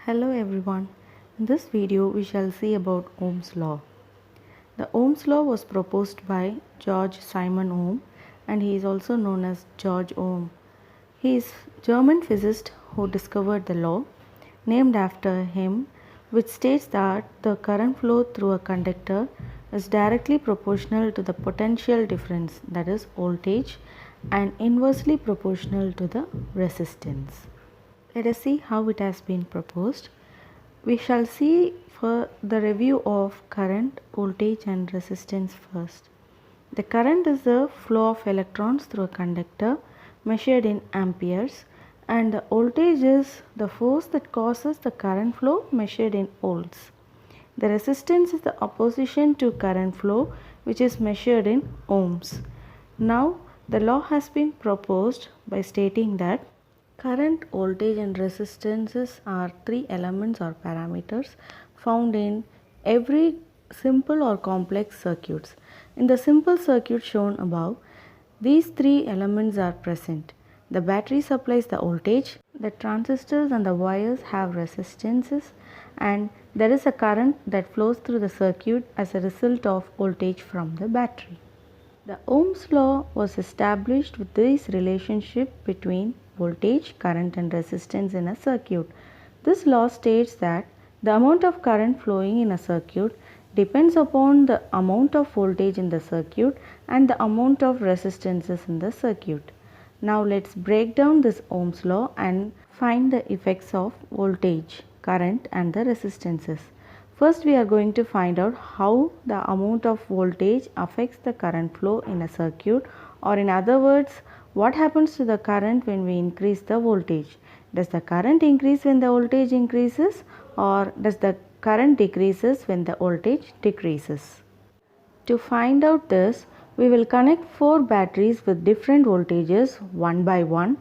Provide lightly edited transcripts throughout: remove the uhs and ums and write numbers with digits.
Hello everyone. In this video we shall see about Ohm's law. The Ohm's law was proposed by George Simon Ohm and he is also known as George Ohm. He is a German physicist who discovered the law named after him, which states that the current flow through a conductor is directly proportional to the potential difference, that is voltage, and inversely proportional to the resistance. Let us see how it has been proposed. We shall see for the review of current, voltage and resistance first. The current is the flow of electrons through a conductor measured in amperes, and the voltage is the force that causes the current flow measured in volts. The resistance is the opposition to current flow, which is measured in ohms. Now the law has been proposed by stating that current, voltage and resistances are three elements or parameters found in every simple or complex circuits. In the simple circuit shown above, these three elements are present. The battery supplies the voltage, the transistors and the wires have resistances, and there is a current that flows through the circuit as a result of voltage from the battery. The Ohm's law was established with this relationship between voltage, current and resistance in a circuit. This law states that the amount of current flowing in a circuit depends upon the amount of voltage in the circuit and the amount of resistances in the circuit. Now let's break down this Ohm's law and find the effects of voltage, current and the resistances. First we are going to find out how the amount of voltage affects the current flow in a circuit, or in other words, what happens to the current when we increase the voltage. Does the current increase when the voltage increases, or does the current decreases when the voltage decreases? To find out this, we will connect 4 batteries with different voltages one by one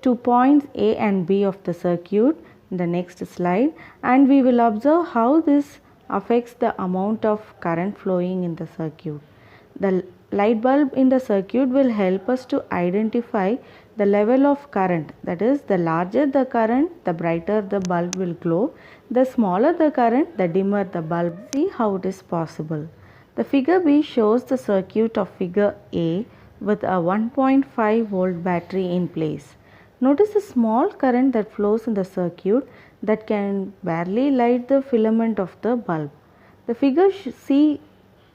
to points A and B of the circuit in the next slide, and we will observe how this affects the amount of current flowing in the circuit. The light bulb in the circuit will help us to identify the level of current, that is, the larger the current, the brighter the bulb will glow, the smaller the current, the dimmer the bulb. See how it is possible. The figure B shows the circuit of figure A with a 1.5 volt battery in place. Notice the small current that flows in the circuit that can barely light the filament of the bulb. The figure C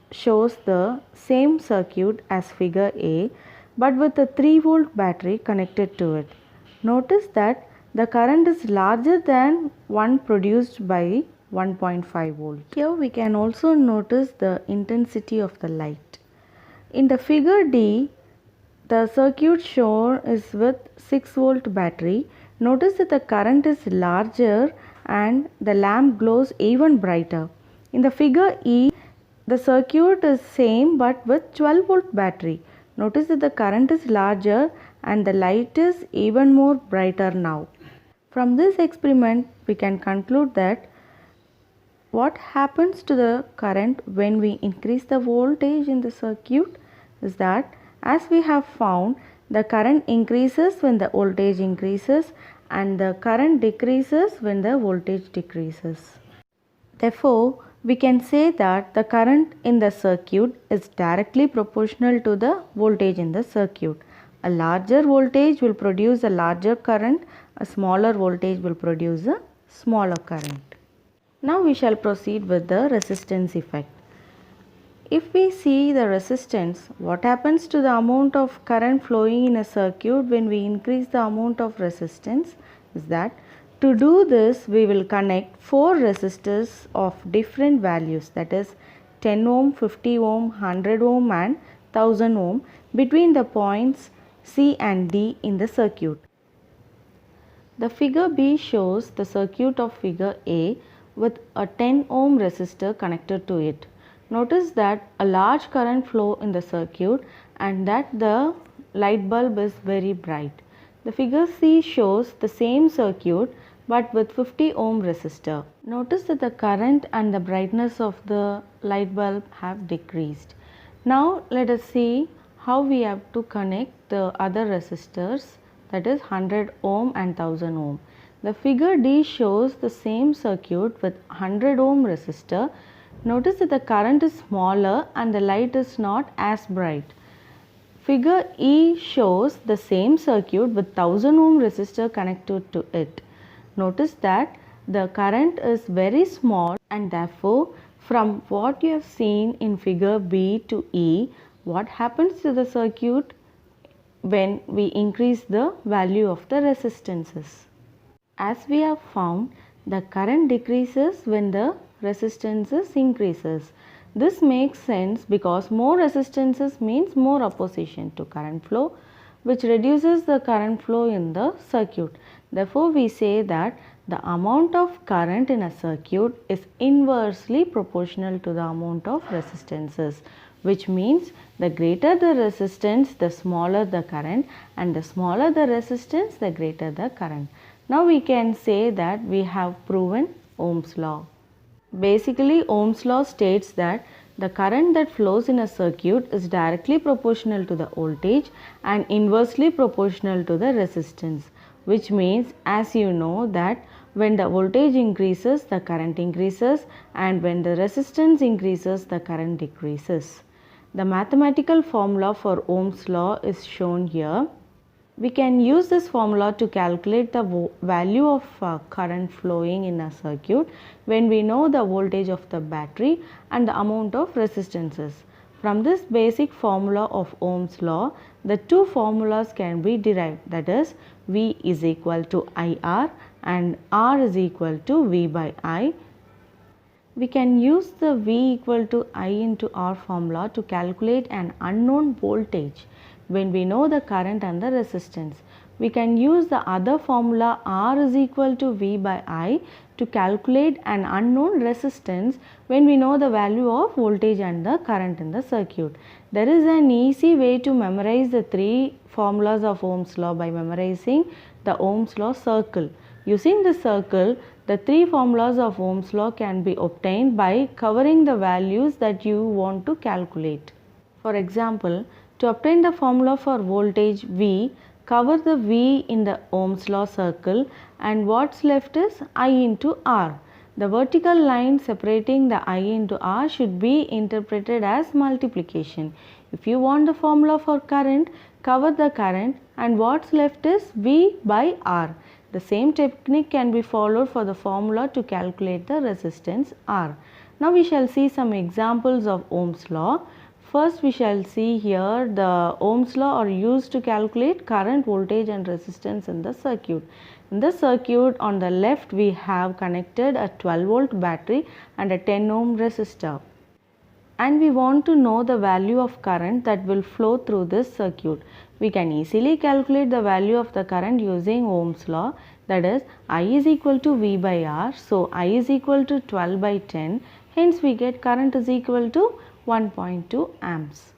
shows the same circuit as figure A but with a 3 volt battery connected to it. Notice that the current is larger than one produced by 1.5 volt. Here we can also notice the intensity of the light. In the figure D, the circuit shown is with 6 volt battery. Notice that the current is larger and the lamp glows even brighter. In the figure E, the circuit is same but with 12 volt battery. Notice that the current is larger and the light is even more brighter now. From this experiment, we can conclude that what happens to the current when we increase the voltage in the circuit is that, as we have found, the current increases when the voltage increases and the current decreases when the voltage decreases. Therefore, we can say that the current in the circuit is directly proportional to the voltage in the circuit. A larger voltage will produce a larger current, a smaller voltage will produce a smaller current. Now we shall proceed with the resistance effect. If we see the resistance, what happens to the amount of current flowing in a circuit when we increase the amount of resistance is that, to do this we will connect 4 resistors of different values, that is 10 ohm, 50 ohm, 100 ohm and 1000 ohm between the points C and D in the circuit. The figure B shows the circuit of figure A with a 10 ohm resistor connected to it. Notice that a large current flow in the circuit and that the light bulb is very bright. The figure C shows the same circuit but with 50 ohm resistor. Notice that the current and the brightness of the light bulb have decreased. Now let us see how we have to connect the other resistors, that is 100 ohm and 1000 ohm. The figure D shows the same circuit with 100 ohm resistor. Notice that the current is smaller and the light is not as bright. Figure E shows the same circuit with 1000 ohm resistor connected to it. Notice that the current is very small, and therefore from what you have seen in figure B to E, what happens to the circuit when we increase the value of the resistances? As we have found, the current decreases when the resistances increases. This makes sense because more resistances means more opposition to current flow, which reduces the current flow in the circuit. Therefore, we say that the amount of current in a circuit is inversely proportional to the amount of resistances, which means the greater the resistance, the smaller the current, and the smaller the resistance, the greater the current. Now we can say that we have proven Ohm's law. Basically, Ohm's law states that the current that flows in a circuit is directly proportional to the voltage and inversely proportional to the resistance, which means, as you know, that when the voltage increases, the current increases, and when the resistance increases, the current decreases. The mathematical formula for Ohm's law is shown here. We can use this formula to calculate the value of current flowing in a circuit when we know the voltage of the battery and the amount of resistances. From this basic formula of Ohm's law, the two formulas can be derived, that is V is equal to IR and R is equal to V by I. We can use the V equal to I into R formula to calculate an unknown voltage when we know the current and the resistance. We can use the other formula R is equal to V by I to calculate an unknown resistance when we know the value of voltage and the current in the circuit. There is an easy way to memorize the three formulas of Ohm's law by memorizing the Ohm's law circle. Using the circle, the three formulas of Ohm's law can be obtained by covering the values that you want to calculate. For example, to obtain the formula for voltage V, cover the V in the Ohm's law circle, and what's left is I into R. The vertical line separating the I into R should be interpreted as multiplication. If you want the formula for current, cover the current, and what's left is V by R. The same technique can be followed for the formula to calculate the resistance R. Now we shall see some examples of Ohm's law. First, we shall see here the Ohm's law are used to calculate current, voltage and resistance in the circuit. In the circuit, on the left we have connected a 12 volt battery and a 10 ohm resistor. And we want to know the value of current that will flow through this circuit. We can easily calculate the value of the current using Ohm's law, that is I is equal to V by R. So, I is equal to 12 by 10. Hence, we get current is equal to 1.2 amps.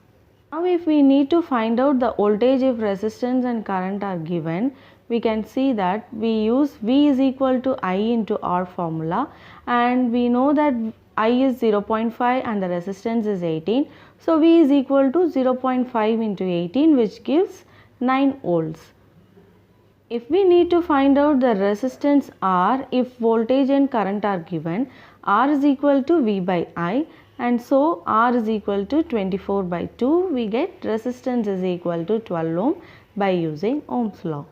Now, if we need to find out the voltage if resistance and current are given, we can see that we use V is equal to I into R formula, and we know that I is 0.5 and the resistance is 18. So, V is equal to 0.5 into 18, which gives 9 volts. If we need to find out the resistance R if voltage and current are given, R is equal to V by I, and so R is equal to 24 by 2. We get resistance is equal to 12 ohm by using Ohm's law.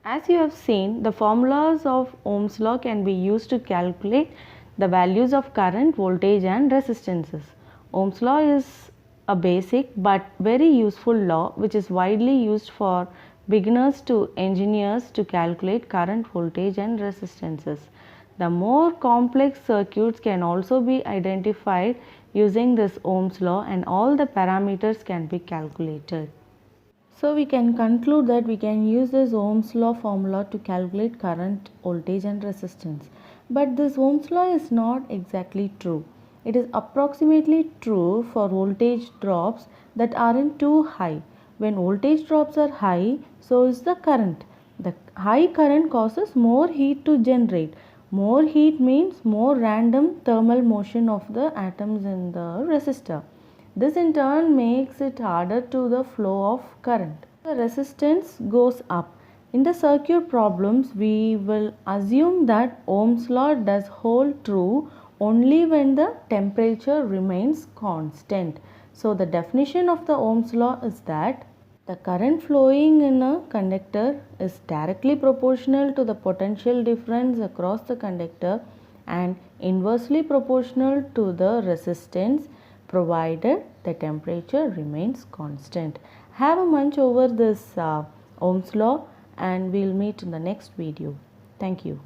As you have seen, the formulas of Ohm's law can be used to calculate the values of current, voltage and resistances. Ohm's law is a basic but very useful law which is widely used for beginners to engineers to calculate current, voltage and resistances. The more complex circuits can also be identified using this Ohm's law, and all the parameters can be calculated. So we can conclude that we can use this Ohm's law formula to calculate current, voltage and resistance. But this Ohm's law is not exactly true. It is approximately true for voltage drops that aren't too high. When voltage drops are high, so is the current. The high current causes more heat to generate. More heat means more random thermal motion of the atoms in the resistor. This in turn makes it harder to the flow of current. The resistance goes up. In the circuit problems, we will assume that Ohm's law does hold true only when the temperature remains constant. So the definition of the Ohm's law is that the current flowing in a conductor is directly proportional to the potential difference across the conductor and inversely proportional to the resistance, provided the temperature remains constant. Have a munch over this Ohm's law, and we'll meet in the next video. Thank you.